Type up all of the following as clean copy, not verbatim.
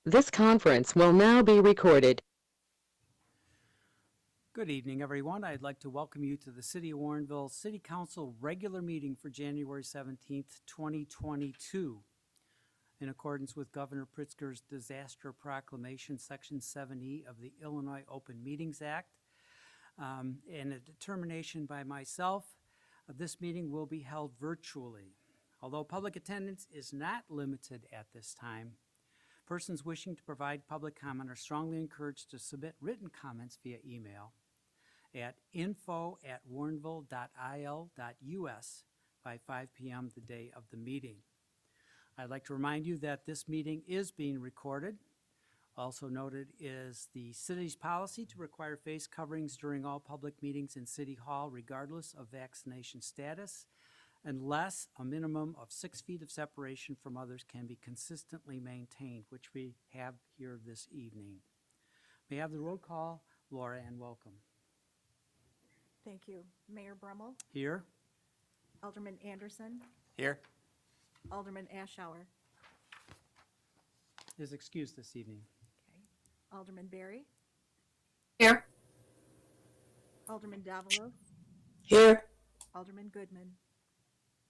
This conference will now be recorded. Good evening, everyone. I'd like to welcome you to the City of Warrenville City Council regular meeting for January 17th, 2022. In accordance with Governor Pritzker's disaster proclamation, Section 7E of the Illinois Open Meetings Act, and a determination by myself, this meeting will be held virtually. Although public attendance is not limited at this time, persons wishing to provide public comment are strongly encouraged to submit written comments via email at info@warrenville.il.us by 5 p.m. the day of the meeting. I'd like to remind you that this meeting is being recorded. Also noted is the city's policy to require face coverings during all public meetings in City Hall regardless of vaccination status, unless a minimum of 6 feet of separation from others can be consistently maintained, which we have here this evening. May I have the roll call? Laura, and welcome. Thank you. Mayor Brummel, Here. Alderman Anderson, Here. Alderman Ashour, Is excused this evening. okay. Alderman Berry, Here. Alderman Davalos, Here. Alderman Goodman,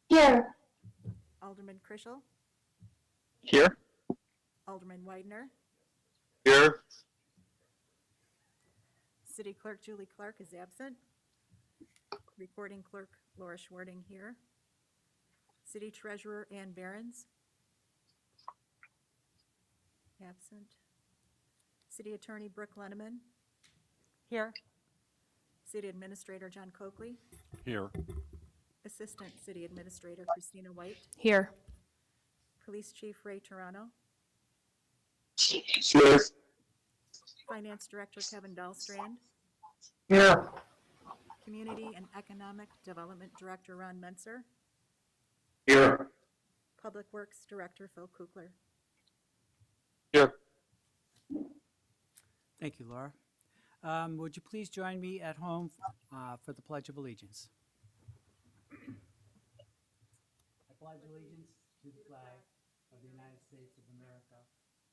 Here. Alderman Krischel, Here. Alderman Widener, Here. City Clerk Julie Clark is absent. Recording Clerk Laura Schwarting here. City Treasurer Ann Behrens, absent. City Attorney Brooke Lenneman, Here. City Administrator John Coakley, Here. Assistant City Administrator Christina White, Here. Police Chief Ray Turano, Here. Finance Director Kevin Dahlstrand, Here. Community and Economic Development Director Ron Menser, Here. Public Works Director Phil Kukler. Here. Thank you, Laura. Would you please join me at home for the Pledge of Allegiance? I pledge allegiance to the flag of the United States of America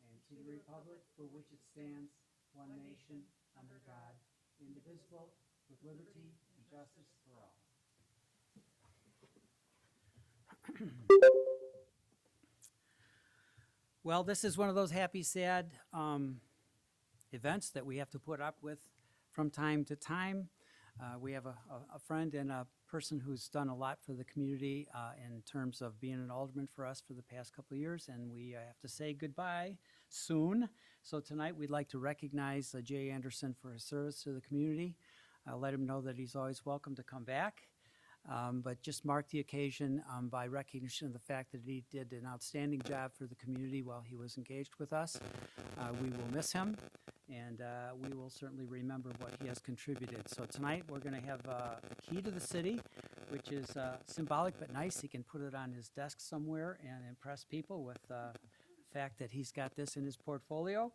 and to the republic for which it stands, one nation, under God, indivisible, with liberty and justice for all. Well, this is one of those happy, sad events that we have to put up with from time to time. We have a friend and a person who's done a lot for the community in terms of being an alderman for us for the past couple of years, and we have to say goodbye soon. So tonight we'd like to recognize Jay Anderson for his service to the community. Let him know that he's always welcome to come back. But just mark the occasion by recognition of the fact that he did an outstanding job for the community while he was engaged with us. We will miss him, and we will certainly remember what he has contributed. So tonight we're going to have the key to the city, which is symbolic but nice. He can put it on his desk somewhere and impress people with the fact that he's got this in his portfolio,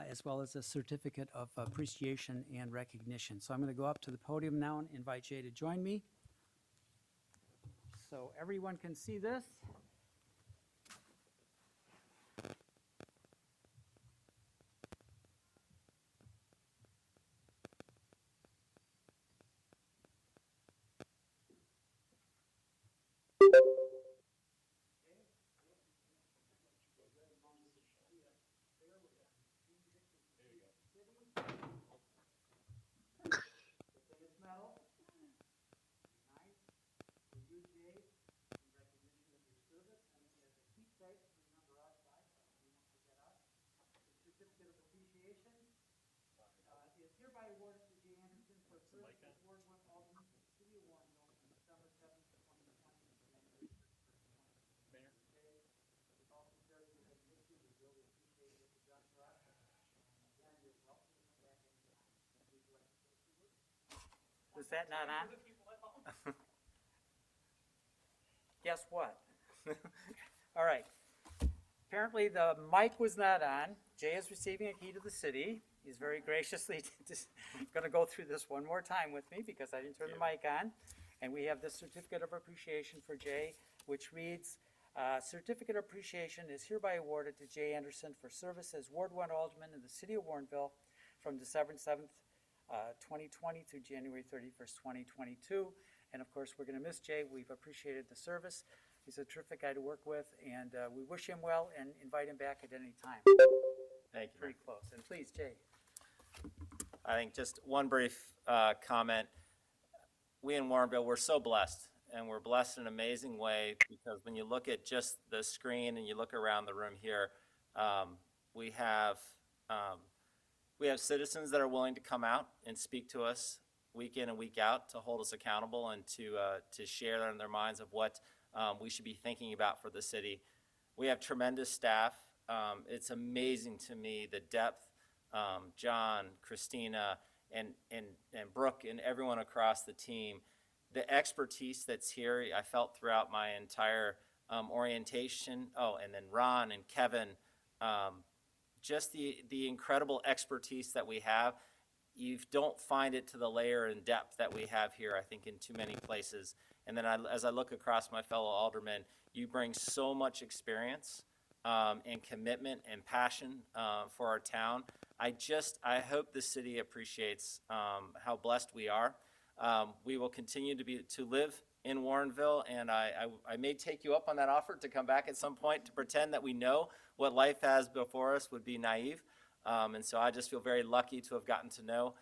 as well as a certificate of appreciation and recognition. So I'm going to go up to the podium now and invite Jay to join me, so everyone can see this. Is hereby awarded to Jay Anderson for service as Ward 1 Alderman for the City of Warrenville on December 7th, 2020 to January 1st, 2020. Mayor. With all sincerity, we have missed you. We really appreciate what you've done for us. Again, you're welcome to come back anytime. Would you like to say a few words? Was that not on? Guess what? All right. Apparently the mic was not on. Jay is receiving a key to the city. He's very graciously just going to go through this one more time with me because I didn't turn the mic on. And we have this certificate of appreciation for Jay, which reads, Certificate of appreciation is hereby awarded to Jay Anderson for service as Ward 1 Alderman in the city of Warrenville from December 7th, 2020 through January 31st, 2022. And of course, we're going to miss Jay. We've appreciated the service. He's a terrific guy to work with, and we wish him well and invite him back at any time. Thank you. Pretty close. And please, Jay. I think just one brief comment. We in Warrenville, we're so blessed, and we're blessed in an amazing way because when you look at just the screen and you look around the room here, we have citizens that are willing to come out and speak to us week in and week out to hold us accountable and to share in their minds of what we should be thinking about for the city. We have tremendous staff. It's amazing to me the depth, John, Christina, and Brooke and everyone across the team, the expertise that's here, I felt throughout my entire orientation. Oh, and then Ron and Kevin, just the incredible expertise that we have. You don't find it to the layer and depth that we have here, I think, in too many places. And then as I look across my fellow aldermen, you bring so much experience and commitment and passion for our town. I hope the city appreciates how blessed we are. We will continue to live in Warrenville, and I may take you up on that offer to come back at some point. To pretend that we know what life has before us would be naive. And so I just feel very lucky to have gotten to know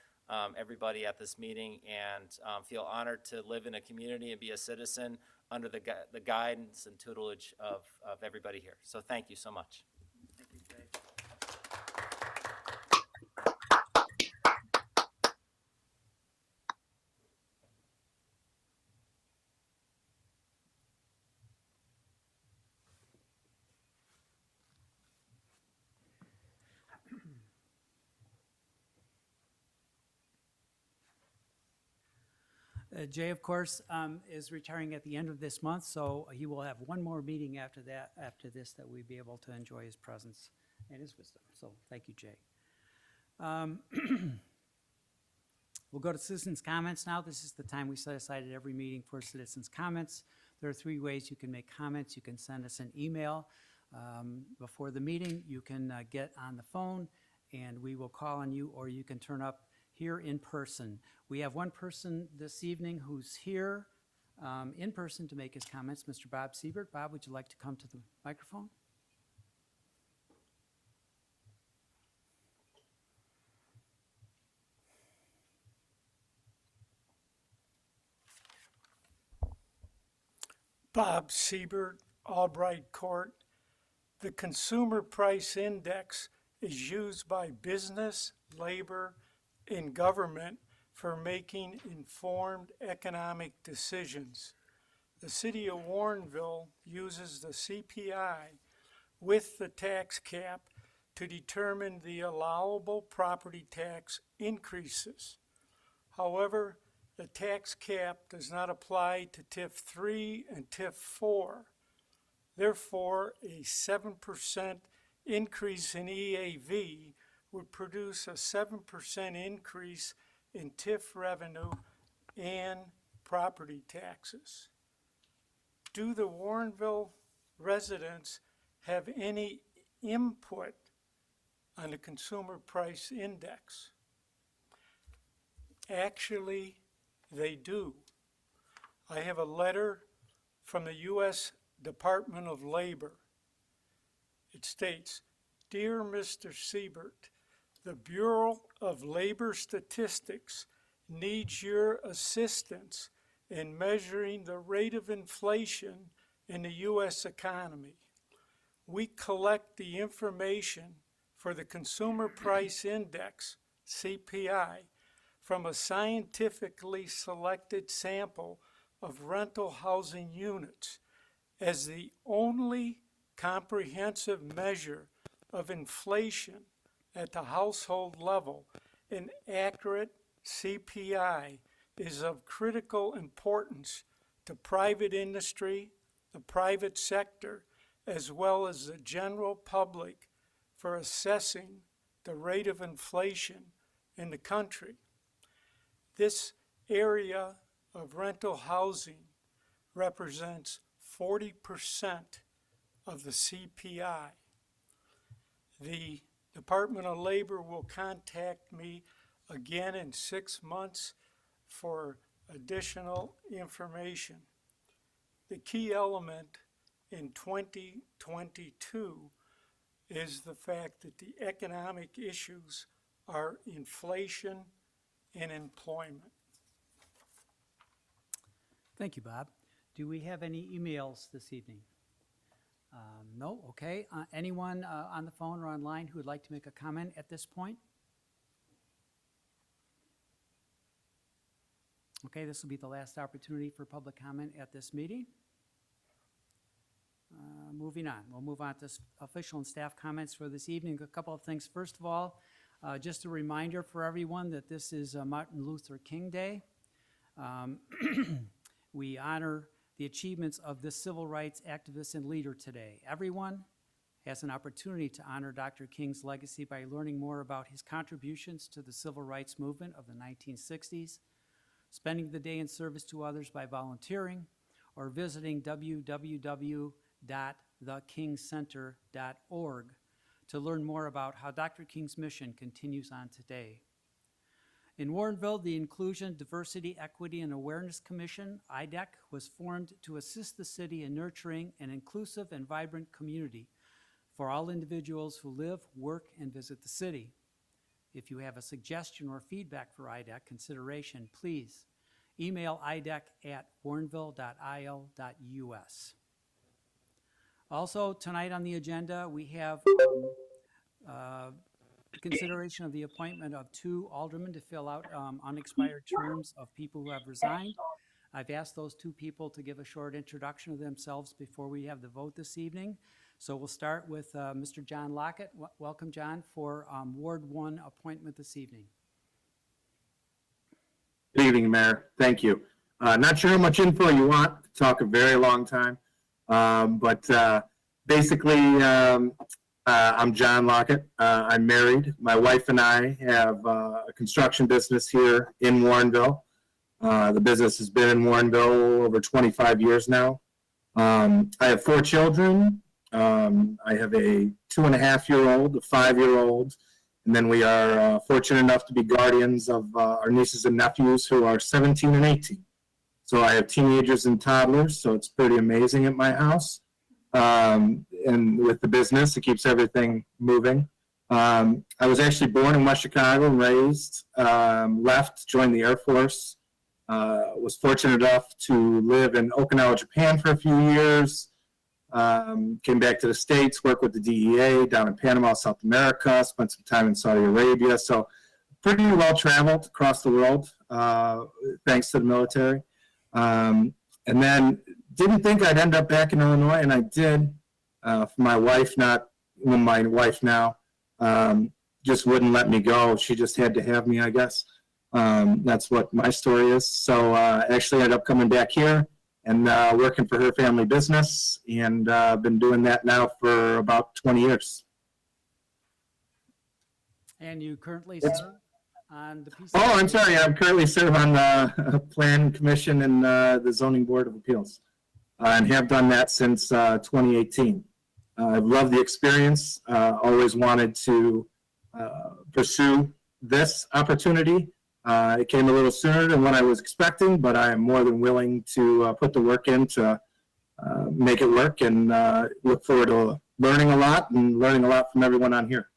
everybody at this meeting and feel honored to live in a community and be a citizen under the guidance and tutelage of everybody here. So thank you so much. Thank you, Jay. Jay, of course, is retiring at the end of this month, so he will have one more meeting after this, that we'll be able to enjoy his presence and his wisdom. So thank you, Jay. We'll go to citizens' comments now. This is the time we set aside at every meeting for citizens' comments. There are 3 ways you can make comments. You can send us an email before the meeting. You can get on the phone, and we will call on you, or you can turn up here in person. We have one person this evening who's here in person to make his comments, Mr. Bob Siebert. Bob, would you like to come to the microphone? Bob Siebert, Albright Court. The Consumer Price Index is used by business, labor, and government for making informed economic decisions. The city of Warrenville uses the CPI with the tax cap to determine the allowable property tax increases. However, the tax cap does not apply to TIF 3 and TIF 4. Therefore, a 7% increase in EAV would produce a 7% increase in TIF revenue and property taxes. Do the Warrenville residents have any input on the Consumer Price Index? Actually, they do. I have a letter from the U.S. Department of Labor. It states, "Dear Mr. Siebert, the Bureau of Labor Statistics needs your assistance in measuring the rate of inflation in the U.S. economy. We collect the information for the Consumer Price Index, CPI, from a scientifically selected sample of rental housing units as the only comprehensive measure of inflation at the household level. An accurate CPI is of critical importance to private industry, the private sector, as well as the general public for assessing the rate of inflation in the country. This area of rental housing represents 40% of the CPI. The Department of Labor will contact me again in 6 months for additional information. The key element in 2022 is the fact that the economic issues are inflation and employment. Thank you, Bob. Do we have any emails this evening? No, okay. Anyone on the phone or online who would like to make a comment at this point? Okay, this will be the last opportunity for public comment at this meeting. Moving on, we'll move on to official and staff comments for this evening. A couple of things. First of all, just a reminder for everyone that this is Martin Luther King Day. We honor the achievements of this civil rights activist and leader today. Everyone has an opportunity to honor Dr. King's legacy by learning more about his contributions to the civil rights movement of the 1960s, spending the day in service to others by volunteering, or visiting www.thekingcenter.org to learn more about how Dr. King's mission continues on today. In Warrenville, the Inclusion, Diversity, Equity, and Awareness Commission, IDEC, was formed to assist the city in nurturing an inclusive and vibrant community for all individuals who live, work, and visit the city. If you have a suggestion or feedback for IDEC consideration, please email idec@warrenville.il.us. Also, tonight on the agenda, we have consideration of the appointment of 2 aldermen to fill out unexpired terms of people who have resigned. I've asked those 2 people to give a short introduction of themselves before we have the vote this evening. So we'll start with Mr. John Lockett. Welcome, John, for Ward 1 appointment this evening. Good evening, Mayor. Thank you. Not sure how much info you want to talk a very long time, but basically, I'm John Lockett. I'm married. My wife and I have a construction business here in Warrenville. The business has been in Warrenville over 25 years now. I have 4 children. I have a 2.5-year-old, a 5-year-old, and then we are fortunate enough to be guardians of our nieces and nephews who are 17 and 18. So I have teenagers and toddlers, so it's pretty amazing at my house. And with the business, it keeps everything moving. I was actually born in West Chicago and raised, left, joined the Air Force, was fortunate enough to live in Okinawa, Japan for a few years, came back to the States, worked with the DEA down in Panama, South America, spent some time in Saudi Arabia. So pretty well traveled across the world, thanks to the military. And then didn't think I'd end up back in Illinois, and I did. For my wife, not my wife now, just wouldn't let me go. She just had to have me, I guess. That's what my story is. So actually ended up coming back here and working for her family business, and been doing that now for about 20 years. And you currently serve on the PCA? Oh, I'm sorry. I'm currently serving on the Plan Commission and the Zoning Board of Appeals, and have done that since 2018. I've loved the experience. Always wanted to pursue this opportunity. It came a little sooner than what I was expecting, but I am more than willing to put the work in to make it work, and look forward to learning a lot and learning a lot from everyone on here.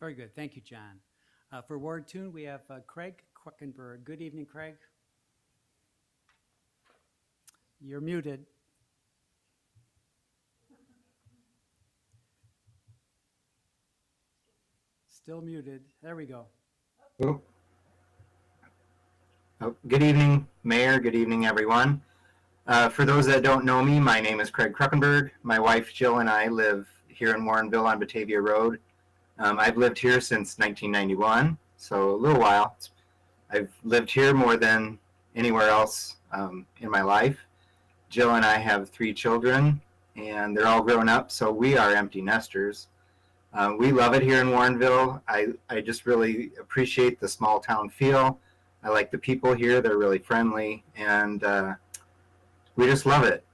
Very good. Thank you, John. For Ward 2, we have Craig Quickenberg. Good evening, Craig. You're muted. Still muted. There we go. Oh, good evening, Mayor. Good evening, everyone. For those that don't know me, my name is Craig Kruckenberg. My wife, Jill, and I live here in Warrenville on Batavia Road. I've lived here since 1991, so a little while. I've lived here more than anywhere else in my life. Jill and I have 3 children, and they're all grown up, so we are empty nesters. We love it here in Warrenville. I just really appreciate the small town feel. I like the people here. They're really friendly, and we just love it.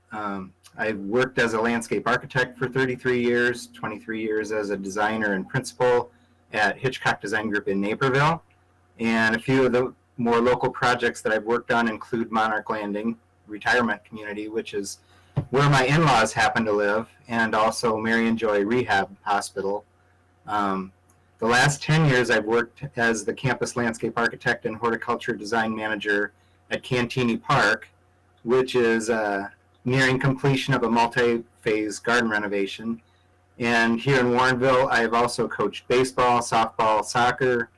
I've worked as a landscape architect for 33 years, 23 years as a designer and principal at Hitchcock Design Group in Naperville. And a few of the more local projects that I've worked on include Monarch Landing Retirement Community, which is where my in-laws happen to live, and also Marion Joy Rehab Hospital. The last 10 years I've worked as the campus landscape architect and horticulture design manager at Cantini Park, which is nearing completion of a multi-phase garden renovation. And here in Warrenville, I've also coached baseball, softball, soccer,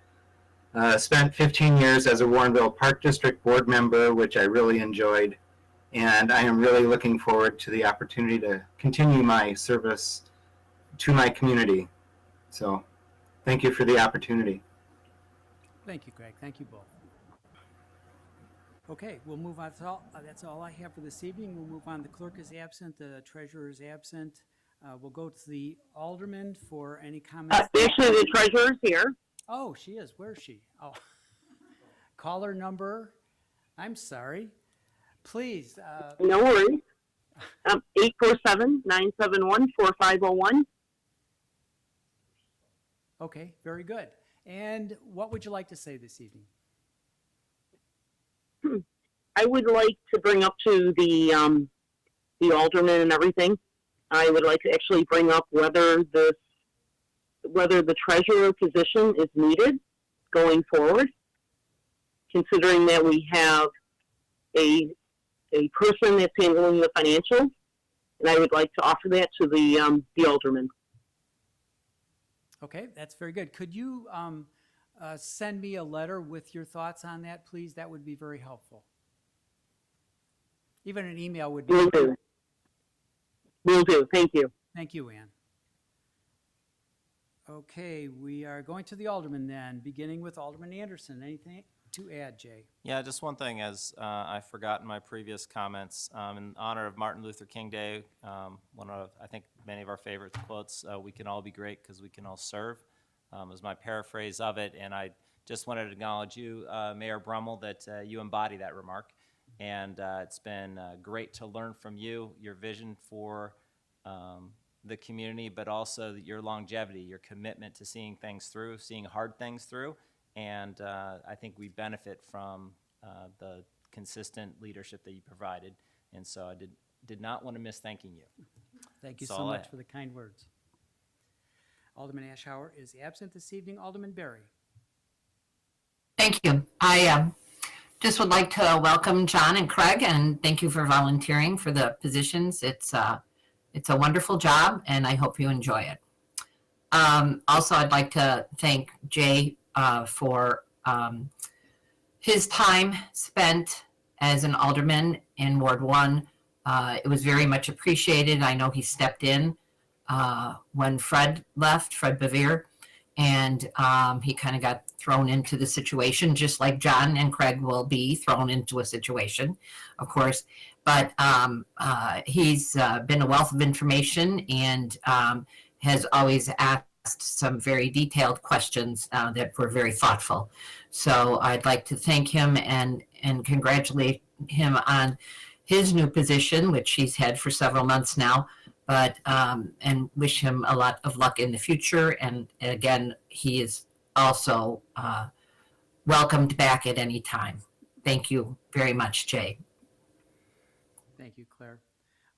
spent 15 years as a Warrenville Park District board member, which I really enjoyed. And I am really looking forward to the opportunity to continue my service to my community. So thank you for the opportunity. Thank you, Greg. Thank you both. Okay, we'll move on. That's all I have for this evening. We'll move on. The clerk is absent. The treasurer is absent. We'll go to the alderman for any comments. Actually, the treasurer's here. Oh, she is. Where is she? Oh. Caller number, I'm sorry. Please. No worries. 847-971-4501. Okay, very good. And what would you like to say this evening? I would like to bring up to the alderman and everything. I would like to actually bring up whether the treasurer position is needed going forward, considering that we have a person that's handling the financials, and I would like to offer that to the alderman. Okay, that's very good. Could you send me a letter with your thoughts on that, please? That would be very helpful. Even an email would be. Will do. Will do. Thank you. Thank you, Ann. Okay, we are going to the alderman then, beginning with Alderman Anderson. Anything to add, Jay? Yeah, just one thing, as I forgot in my previous comments, in honor of Martin Luther King Day, one of, I think, many of our favorite quotes, "We can all be great because we can all serve," is my paraphrase of it. And I just wanted to acknowledge you, Mayor Brummel, that you embody that remark. And it's been great to learn from you, your vision for the community, but also your longevity, your commitment to seeing things through, seeing hard things through. And I think we benefit from the consistent leadership that you provided. And so I did not want to miss thanking you. Thank you That's so all I much have. for the kind words. Alderman Ashauer is absent this evening. Alderman Berry. Thank you. I just would like to welcome John and Craig, and thank you for volunteering for the positions. It's a wonderful job, and I hope you enjoy it. Also, I'd like to thank Jay for his time spent as an alderman in Ward 1. It was very much appreciated. I know he stepped in when Fred left, Fred Bevere, and he kind of got thrown into the situation, just like John and Craig will be thrown into a situation, of course. But he's been a wealth of information and has always asked some very detailed questions that were very thoughtful. So I'd like to thank him and congratulate him on his new position, which he's had for several months now, but and wish him a lot of luck in the future. And again, he is also welcomed back at any time. Thank you very much, Jay. Thank you, Claire.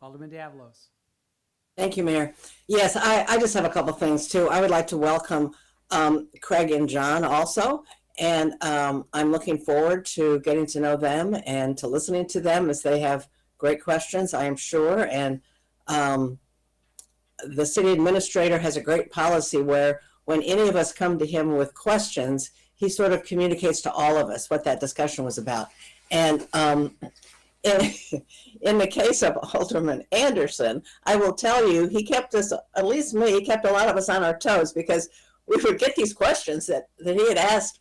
Alderman Davalos. Thank you, Mayor. Yes, I just have a couple things too. I would like to welcome Craig and John also. And I'm looking forward to getting to know them and to listening to them as they have great questions, I am sure. And the city administrator has a great policy where when any of us come to him with questions, he sort of communicates to all of us what that discussion was about. And in the case of Alderman Anderson, I will tell you, he kept us, at least me, he kept a lot of us on our toes, because we would get these questions that he had asked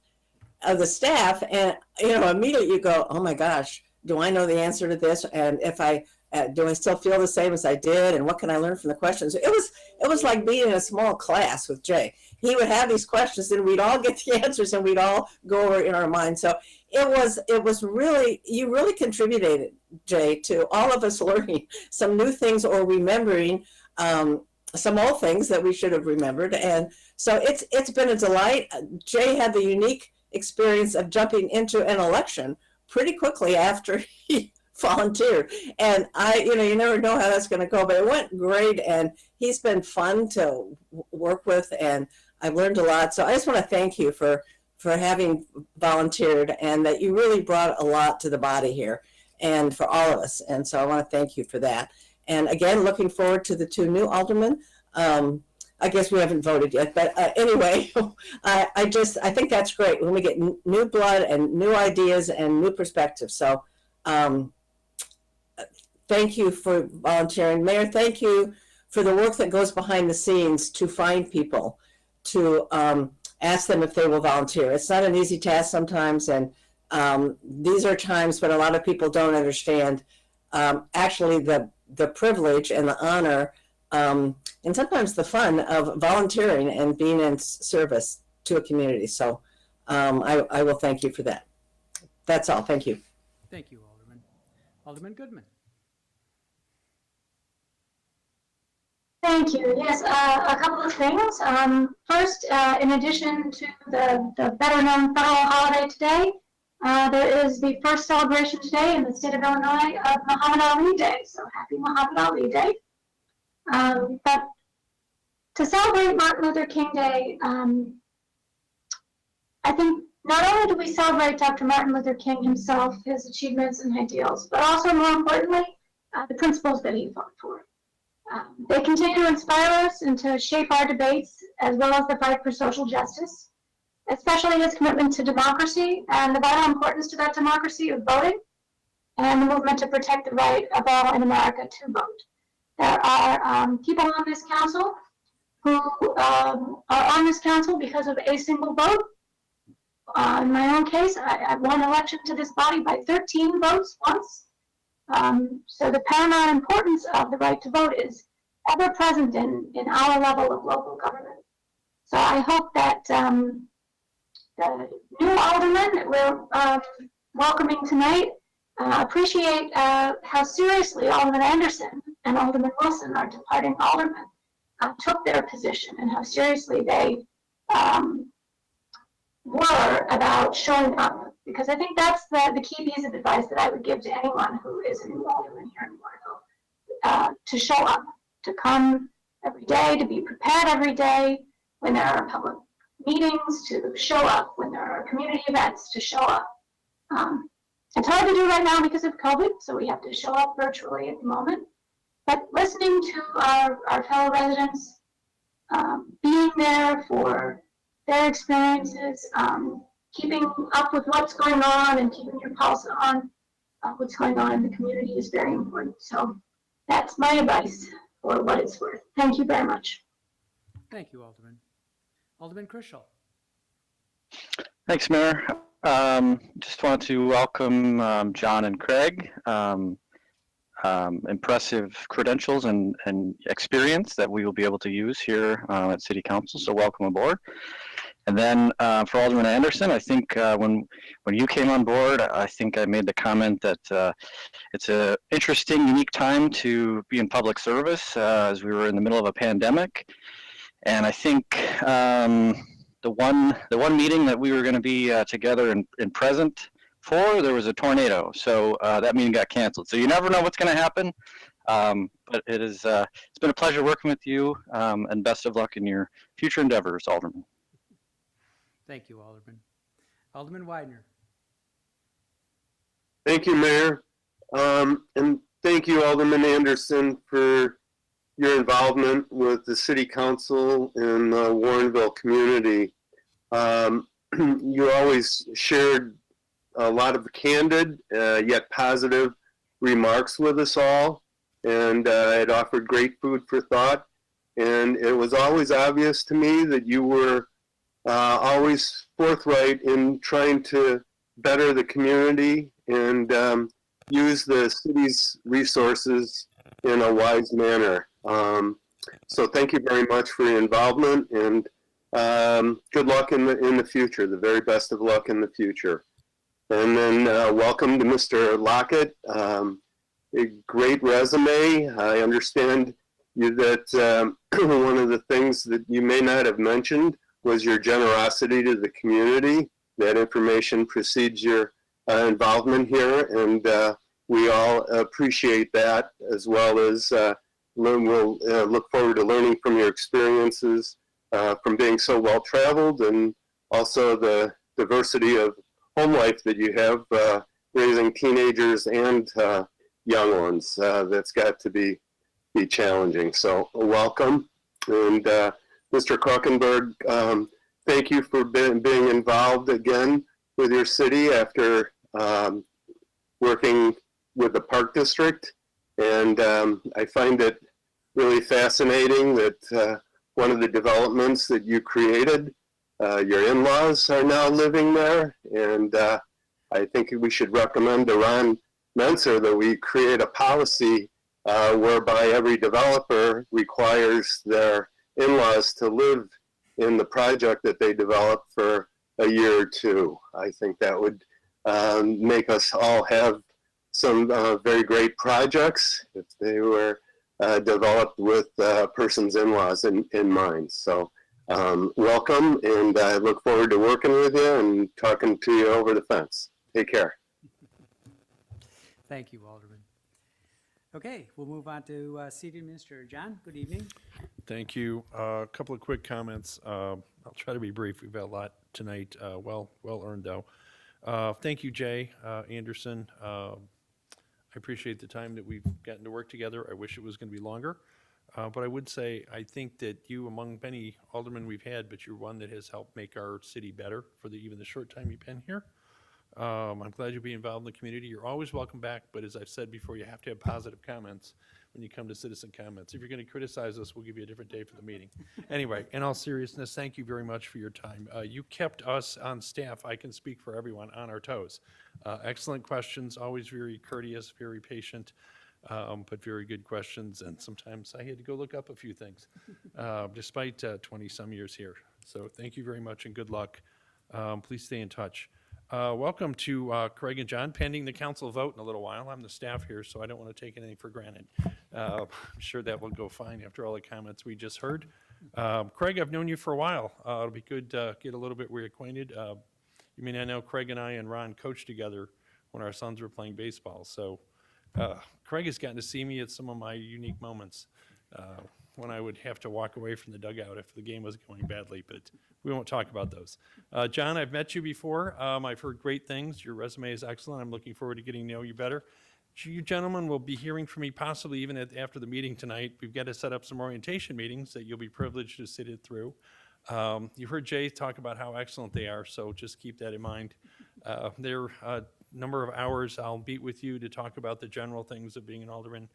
of the staff, and immediately you go, oh my gosh, do I know the answer to this? And if I Do I still feel the same as I did? And what can I learn from the questions? It was like being in a small class with Jay. He would have these questions and we'd all get the answers and we'd all go over in our minds. So it was really, you really contributed, Jay, to all of us learning some new things or remembering some old things that we should have remembered. And so it's been a delight. Jay had the unique experience of jumping into an election pretty quickly after he volunteered. And you never know how that's going to go, but it went great. And he's been fun to work with and I've learned a lot. So I just want to thank you for having volunteered and that you really brought a lot to the body here and for all of us. And so I want to thank you for that. And again, looking forward to the 2 new aldermen. I guess we haven't voted yet, but anyway, I think that's great when we get new blood and new ideas and new perspectives. So thank you for volunteering. Mayor, thank you for the work that goes behind the scenes to find people, to ask them if they will volunteer. It's not an easy task sometimes, and these are times when a lot of people don't understand actually the privilege and the honor and sometimes the fun of volunteering and being in service to a community. So I will thank you for that. That's all. Thank you. Thank you, Alderman. Alderman Goodman. Thank you. Yes, a couple of things. First, in addition to the better-known federal holiday today, there is the first celebration today in the state of Illinois of Muhammad Ali Day. So happy Muhammad Ali Day. But to celebrate Martin Luther King Day, I think not only do we celebrate Dr. Martin Luther King himself, his achievements and ideals, but also more importantly, the principles that he fought for. They continue to inspire us and to shape our debates, as well as the fight for social justice, especially his commitment to democracy and the vital importance to that democracy of voting, and the movement to protect the right of all in America to vote. There are people on this council who are on this council because of a single vote. In my own case, I won election to this body by 13 votes once. So the paramount importance of the right to vote is ever present in our level of local government. So I hope that the new aldermen that we're welcoming tonight appreciate how seriously Alderman Anderson and Alderman Wilson, our departing aldermen, took their position and how seriously they were about showing up. Because I think that's the key piece of advice that I would give to anyone who is a new alderman here in Warrenville, to show up, to come every day, to be prepared every day when there are public meetings, to show up when there are community events, to show up. It's hard to do right now because of COVID, so we have to show up virtually at the moment. But listening to our fellow residents, being there for their experiences, keeping up with what's going on and keeping your pulse on what's going on in the community is very important. So that's my advice for what it's worth. Thank you very much. Thank you, Alderman. Alderman Krischel. Thanks, Mayor. Just want to welcome John and Craig. Impressive credentials and experience that we will be able to use here at City Council, so welcome aboard. And then for Alderman Anderson, I think when you came on board, I think I made the comment that it's an interesting, unique time to be in public service as we were in the middle of a pandemic. And I think the one meeting that we were going to be together and present for, there was a tornado, so that meeting got canceled. So you never know what's going to happen. But it's been a pleasure working with you, and best of luck in your future endeavors, Alderman. Thank you, Alderman. Alderman Widener. Thank you, Mayor. And thank you, Alderman Anderson, for your involvement with the City Council and the Warrenville community. You always shared a lot of candid yet positive remarks with us all, and it offered great food for thought. And it was always obvious to me that you were always forthright in trying to better the community and use the city's resources in a wise manner. So thank you very much for your involvement, and good luck in the future. The very best of luck in the future. And then welcome to Mr. Lockett. A great resume. I understand that one of the things that you may not have mentioned was your generosity to the community. That information precedes your involvement here, and we all appreciate that, as well as we'll look forward to learning from your experiences from being so well traveled, and also the diversity of home life that you have raising teenagers and young ones. That's got to be challenging. So welcome. And Mr. Kruckenberg, thank you for being involved again with your city after working with the Park District. And I find it really fascinating that one of the developments that you created, your in-laws are now living there. And I think we should recommend to Ron Menser that we create a policy whereby every developer requires their in-laws to live in the project that they develop for a year or two. I think that would make us all have some very great projects if they were developed with a person's in-laws in mind. So welcome, and I look forward to working with you and talking to you over the fence. Take care. Thank you, Alderman. Okay, we'll move on to City Administrator John. Good evening. Thank you. A couple of quick comments. I'll try to be brief. We've had a lot tonight. Well earned, though. Thank you, Jay Anderson. I appreciate the time that we've gotten to work together. I wish it was going to be longer. But I would say I think that you, among many aldermen we've had, but you're one that has helped make our city better for even the short time you've been here. I'm glad you'll be involved in the community. You're always welcome back, but as I've said before, you have to have positive comments when you come to citizen comments. If you're going to criticize us, we'll give you a different day for the meeting. Anyway, in all seriousness, thank you very much for your time. You kept us on staff, I can speak for everyone, on our toes. Excellent questions, always very courteous, very patient, but very good questions, and sometimes I had to go look up a few things, despite 20-some years here. So thank you very much and good luck. Please stay in touch. Welcome to Craig and John, pending the council vote in a little while. I'm the staff here, so I don't want to take anything for granted. I'm sure that will go fine after all the comments we just heard. Craig, I've known you for a while. It'll be good to get a little bit reacquainted. You may not know, Craig and I and Ron coached together when our sons were playing baseball. So Craig has gotten to see me at some of my unique moments when I would have to walk away from the dugout if the game was going badly, but we won't talk about those. John, I've met you before. I've heard great things. Your resume is excellent. I'm looking forward to getting to know you better. You gentlemen will be hearing from me possibly even after the meeting tonight. We've got to set up some orientation meetings that you'll be privileged to sit it through. You heard Jay talk about how excellent they are, so just keep that in mind. There are a number of hours I'll meet with you to talk about the general things of being an alderman,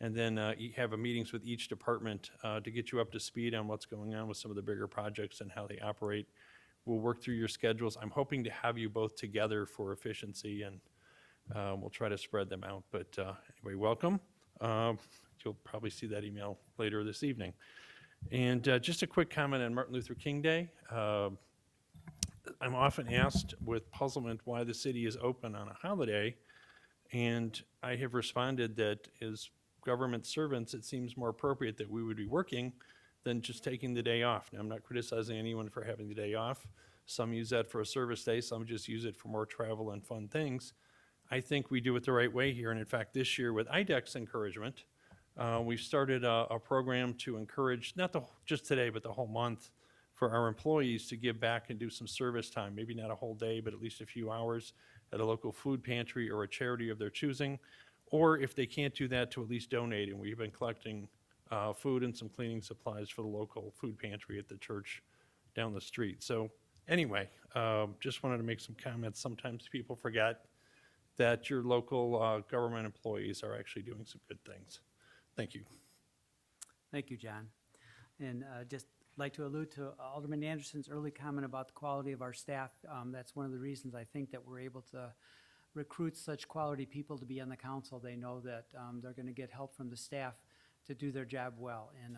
and then have meetings with each department to get you up to speed on what's going on with some of the bigger projects and how they operate. We'll work through your schedules. I'm hoping to have you both together for efficiency, and we'll try to spread them out. But anyway, welcome. You'll probably see that email later this evening. And just a quick comment on Martin Luther King Day. I'm often asked with puzzlement why the city is open on a holiday, and I have responded that as government servants, it seems more appropriate that we would be working than just taking the day off. Now, I'm not criticizing anyone for having the day off. Some use that for a service day, some just use it for more travel and fun things. I think we do it the right way here, and in fact, this year with IDEC's encouragement, we've started a program to encourage, not just today, but the whole month, for our employees to give back and do some service time, maybe not a whole day, but at least a few hours at a local food pantry or a charity of their choosing. Or if they can't do that, to at least donate. And we've been collecting food and some cleaning supplies for the local food pantry at the church down the street. So anyway, just wanted to make some comments. Sometimes people forget that your local government employees are actually doing some good things. Thank you. Thank you, John. And just like to allude to Alderman Anderson's early comment about the quality of our staff. That's one of the reasons I think that we're able to recruits such quality people to be on the council, they know that they're going to get help from the staff to do their job well, and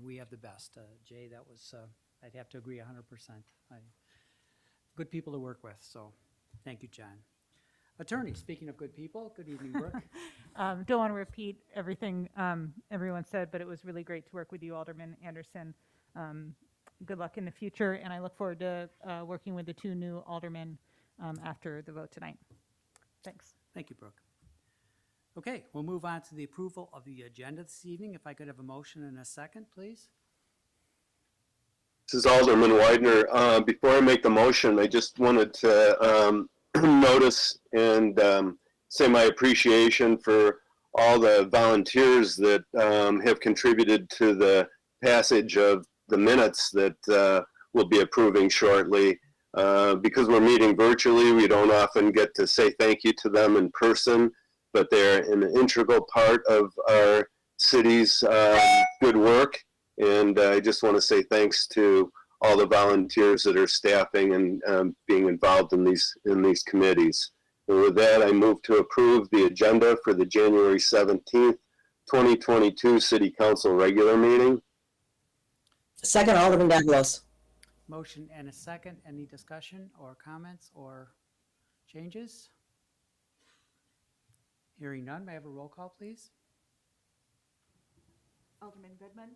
we have the best. Jay, that was, I'd have to agree 100%. Good people to work with, so thank you, John. Attorney, speaking of good people, good evening, Brooke. Don't want to repeat everything everyone said, but it was really great to work with you, Alderman Anderson. Good luck in the future, and I look forward to working with the two new aldermen after the vote tonight. Thanks. Thank you, Brooke. Okay, we'll move on to the approval of the agenda this evening. If I could have a motion and a second, please. This is Alderman Widener. Before I make the motion, I just wanted to notice and say my appreciation for all the volunteers that have contributed to the passage of the minutes that we'll be approving shortly. Because we're meeting virtually, we don't often get to say thank you to them in person, but they're an integral part of our city's good work. And I just want to say thanks to all the volunteers that are staffing and being involved in these committees. And with that, I move to approve the agenda for the January 17th, 2022 City Council regular meeting. Second, Alderman Davalos. Motion and a second. Any discussion or comments or changes? Hearing none, may I have a roll call, please? Alderman Goodman,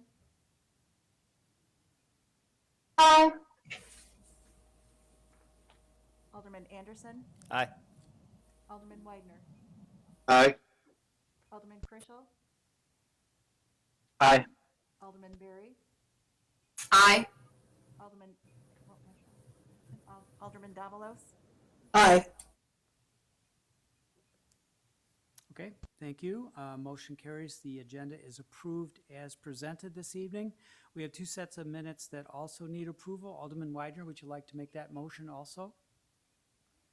Aye. Alderman Anderson, Aye. Alderman Widener, Aye. Alderman Krischel, Aye. Alderman Berry, Aye. Alderman Davalos, Aye. Okay, thank you. Motion carries. The agenda is approved as presented this evening. We have two sets of minutes that also need approval. Alderman Widener, would you like to make that motion also?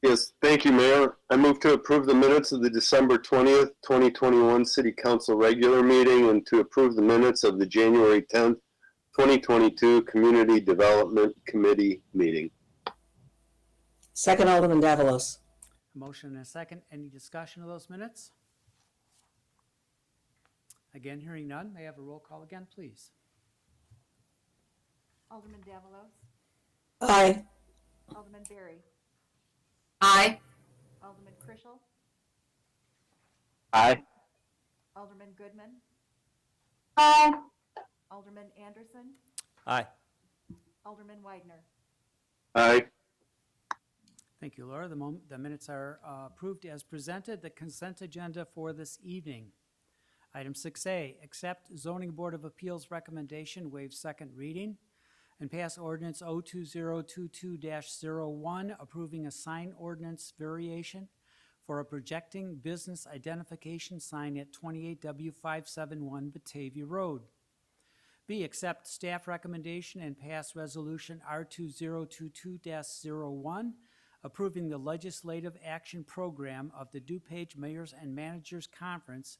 Yes, thank you, Mayor. I move to approve the minutes of the December 20th, 2021 City Council regular meeting and to approve the minutes of the January 10th, 2022 Community Development Committee meeting. Second, Alderman Davalos. A motion and a second. Any discussion of those minutes? Again, hearing none, may I have a roll call again, please? Alderman Davalos, Aye. Alderman Berry, Aye. Alderman Krischel, Aye. Alderman Goodman, Aye. Alderman Anderson, Aye. Alderman Widener. Aye. Thank you, Laura. The minutes are approved as presented. The consent agenda for this evening. Item 6A, accept Zoning Board of Appeals recommendation, waive second reading, and pass ordinance 02022-01, approving a sign ordinance variation for a projecting business identification sign at 28W571 Batavia Road. B, accept staff recommendation and pass resolution R2022-01, approving the legislative action program of the DuPage Mayors and Managers Conference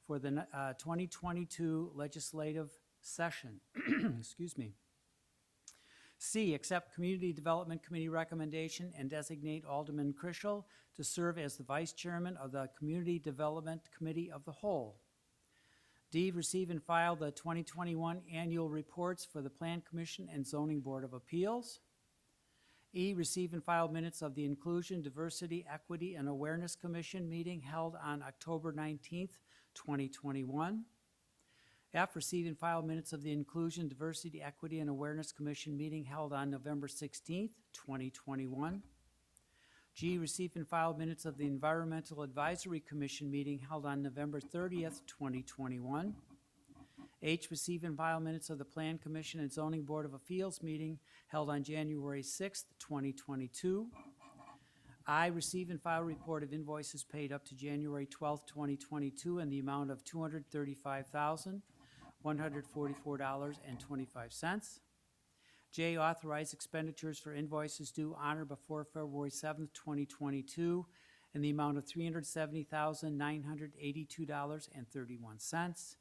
for the 2022 legislative session. Excuse me. C, accept Community Development Committee recommendation and designate Alderman Krischel to serve as the Vice Chairman of the Community Development Committee of the Whole. D, receive and file the 2021 annual reports for the Plan Commission and Zoning Board of Appeals. E, receive and file minutes of the Inclusion, Diversity, Equity, and Awareness Commission meeting held on October 19th, 2021. F, receive and file minutes of the Inclusion, Diversity, Equity, and Awareness Commission meeting held on November 16th, 2021. G, receive and file minutes of the Environmental Advisory Commission meeting held on November 30th, 2021. H, receive and file minutes of the Plan Commission and Zoning Board of Appeals meeting held on January 6th, 2022. I, receive and file report of invoices paid up to January 12th, 2022 in the amount of $235,144.25. J, authorize expenditures for invoices due on or before February 7th, 2022 in the amount of $370,982.31.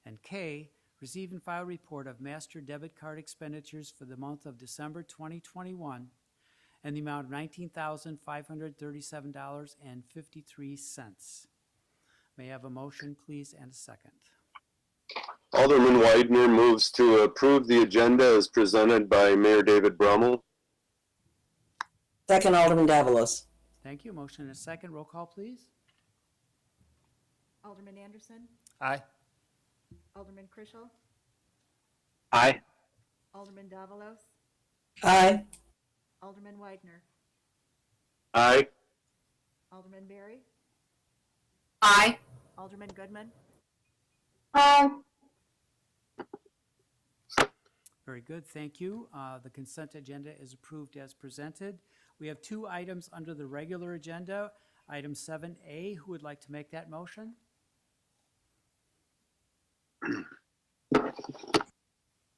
And K, receive and file report of master debit card expenditures for the month of December 2021 and the amount of $19,537.53. May I have a motion, please, and a second? Alderman Widener moves to approve the agenda as presented by Mayor David Brummel. Second, Alderman Davalos. Thank you. Motion and a second. Roll call, please. Alderman Anderson, Aye. Alderman Krischel, Aye. Alderman Davalos, Aye. Alderman Widener, Aye. Alderman Berry, Aye. Alderman Goodman, Aye. Very good, thank you. The consent agenda is approved as presented. We have two items under the regular agenda. Item 7A, who would like to make that motion?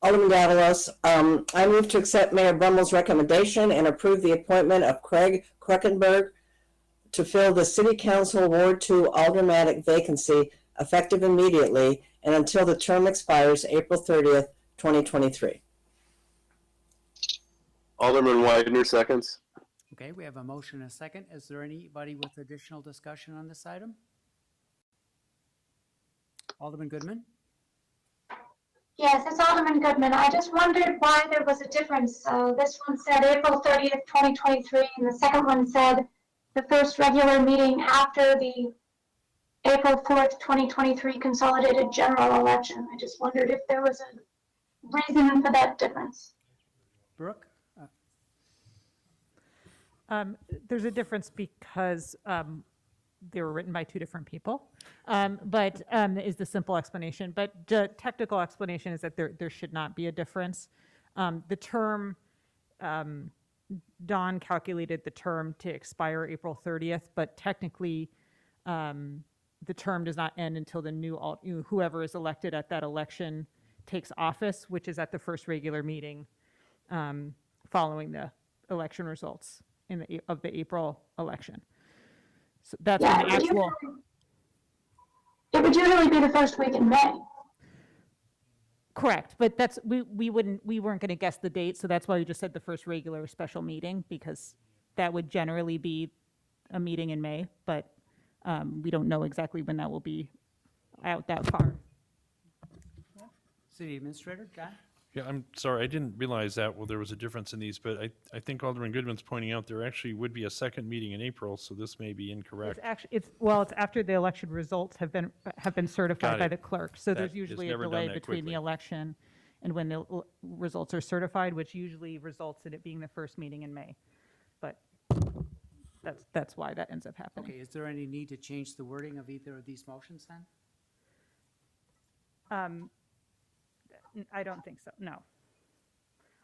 Alderman Davalos, I move to accept Mayor Brummel's recommendation and approve the appointment of Craig Kruckenberg to fill the City Council Ward 2 aldermanic vacancy effective immediately and until the term expires April 30th, 2023. Alderman Widener seconds. Okay, we have a motion and a second. Is there anybody with additional discussion on this item? Alderman Goodman? Yes, it's Alderman Goodman. I just wondered why there was a difference. This one said April 30th, 2023, and the second one said the first regular meeting after the April 4th, 2023 consolidated general election. I just wondered if there was a reason for that difference. Brooke? There's a difference because they were written by two different people, but is the simple explanation. But the technical explanation is that there should not be a difference. The term, Dawn calculated the term to expire April 30th, but technically the term does not end until the new whoever is elected at that election takes office, which is at the first regular meeting following the election results of the April election. So that's Yeah, an actual. It would usually be the first week in May. Correct, but that's we weren't going to guess the date, so that's why we just said the first regular special meeting, because that would generally be a meeting in May, but we don't know exactly when that will be out that far. City Administrator, John? Yeah, I'm sorry, I didn't realize that, well, there was a difference in these, but I think Alderman Goodman's pointing out there actually would be a second meeting in April, so this may be incorrect. It's after the election results have been certified by the clerk, so there's That is usually a never done delay that between the quickly. election and when the results are certified, which usually results in it being the first meeting in May. But that's why that ends up happening. Okay, is there any need to change the wording of either of these motions then? I don't think so, no.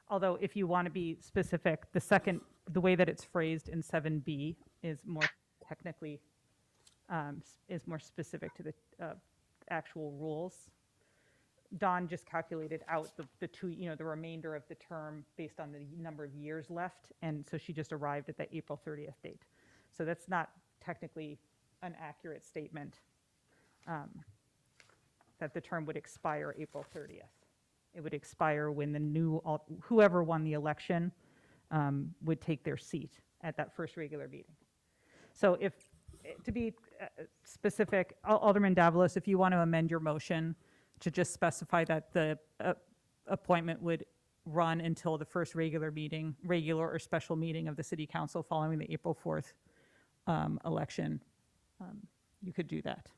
Although if you want to be specific, the way that it's phrased in 7B is more technically, is more specific to the actual rules. Dawn just calculated out the remainder of the term based on the number of years left, and so she just arrived at the April 30th date. So that's not technically an accurate statement that the term would expire April 30th. It would expire when the whoever won the election would take their seat at that first regular meeting. So to be specific, Alderman Davalos, if you want to amend your motion to just specify that the appointment would run until the first regular or special meeting of the City Council following the April 4th election, you could do that.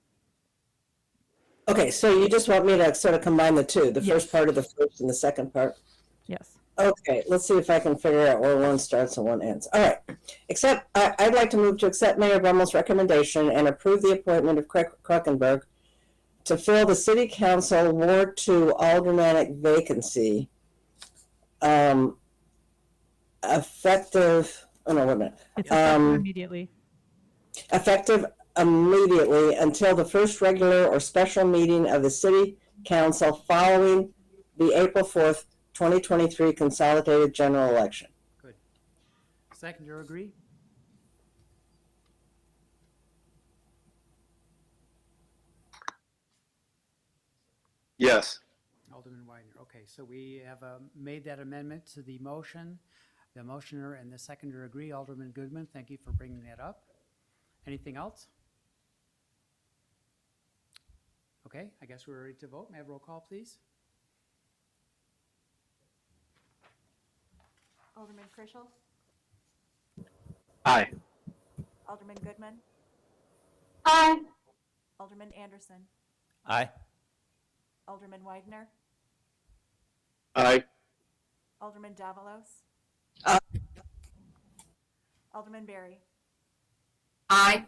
Okay, so you just want me to sort of combine the two, the first part of the first and the second part? Yes. Okay, let's see if I can figure out where one starts and one ends. All right, I'd like to move to accept Mayor Brummel's recommendation and approve the appointment of Craig Kruckenberg to fill the City Council Ward 2 aldermanic vacancy effective, oh no, wait a minute. It's effective immediately. Effective immediately until the first regular or special meeting of the City Council following the April 4th, 2023 consolidated general election. Good. Seconder, agree? Yes. Alderman Widener. Okay, so we have made that amendment to the motion The motioner and the seconder agree. Alderman Goodman, thank you for bringing that up. Anything else? Okay, I guess we're ready to vote. May I have roll call, please? Alderman Krischel, Aye. Alderman Goodman, Aye. Alderman Anderson, Aye. Alderman Widener, Aye. Alderman Davalos. Aye. Alderman Berry. Aye.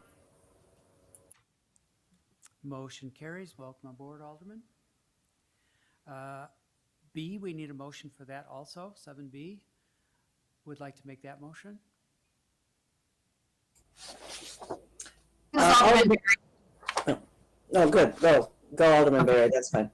Motion carries. Welcome aboard, Alderman. B, we need a motion for that also, 7B. Would like to make that motion? Alderman- No, good. Go Alderman Barry. That's fine.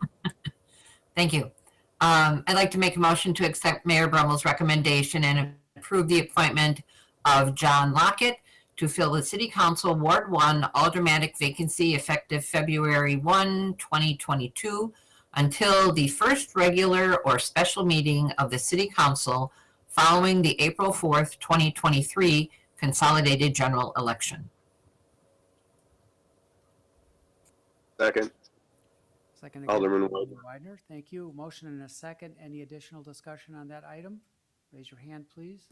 Thank you. I'd like to make a motion to accept Mayor Brummel's recommendation and approve the appointment of John Lockett to fill the City Council Ward 1 aldermanic vacancy effective February 1, 2022 until the first regular or special meeting of the City Council following the April 4th, 2023 consolidated general election. Second. Second again, Alderman Widener. Thank you. Motion and a second. Any additional discussion on that item? Raise your hand, please.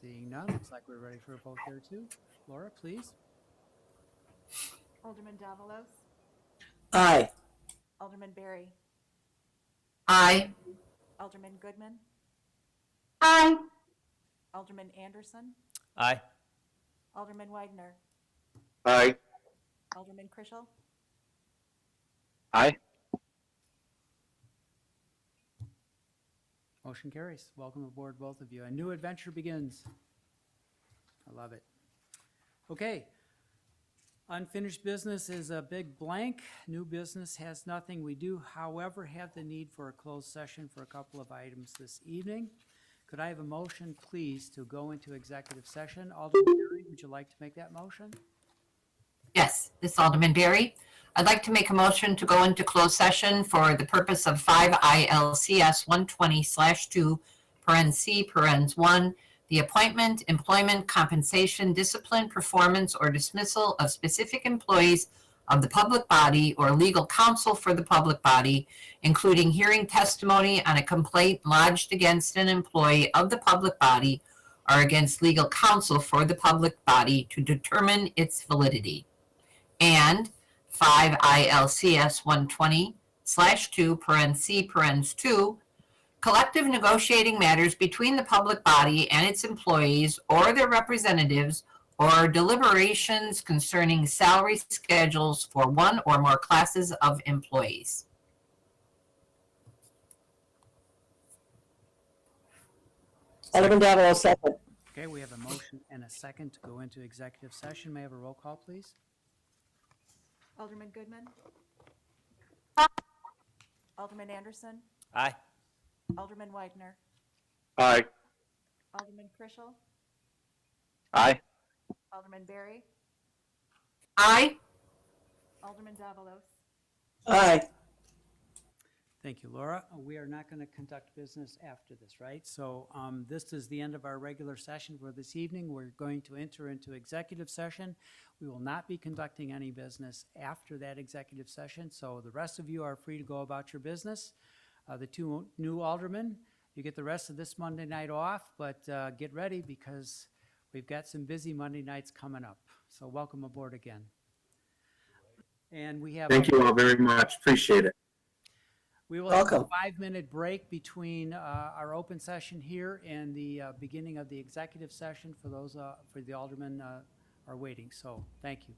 Seeing none, looks like we're ready for a vote there too. Laura, please. Alderman Davalos, Aye. Alderman Berry, Aye. Alderman Goodman, Aye. Alderman Anderson, Aye. Alderman Widener, Aye. Alderman Krischel, Aye. Motion carries. Welcome aboard, both of you. A new adventure begins. I love it. Okay. Unfinished business is a big blank. New business has nothing. We do, however, have the need for a closed session for a couple of items this evening. Could I have a motion, please, to go into executive session? Alderman Berry, would you like to make that motion? Yes, this is Alderman Berry. I'd like to make a motion to go into closed session for the purpose of 5 ILCS 120/2, paren C, parens 1, the appointment, employment, compensation, discipline, performance, or dismissal of specific employees of the public body or legal counsel for the public body, including hearing testimony on a complaint lodged against an employee of the public body or against legal counsel for the public body to determine its validity. And 5 ILCS 120/2, paren C, parens 2, collective negotiating matters between the public body and its employees or their representatives, or deliberations concerning salary schedules for one or more classes of employees. Alderman Davalos, second. Okay, we have a motion and a second to go into executive session. May I have a roll call, please? Alderman Goodman, Alderman Anderson, Aye. Alderman Widener, Aye. Alderman Krischel, Aye. Alderman Berry, Aye. Alderman Davalos. Aye. Thank you, Laura. We are not going to conduct business after this, right? So this is the end of our regular session for this evening. We're going to enter into executive session. We will not be conducting any business after that executive session, so the rest of you are free to go about your business. The two new aldermen, you get the rest of this Monday night off, but get ready because we've got some busy Monday nights coming up. So welcome aboard again. And we have. Thank you all very much. Appreciate it. We will have a Welcome. 5-minute break between our open session here and the beginning of the executive session for those, for the aldermen are waiting. So thank you.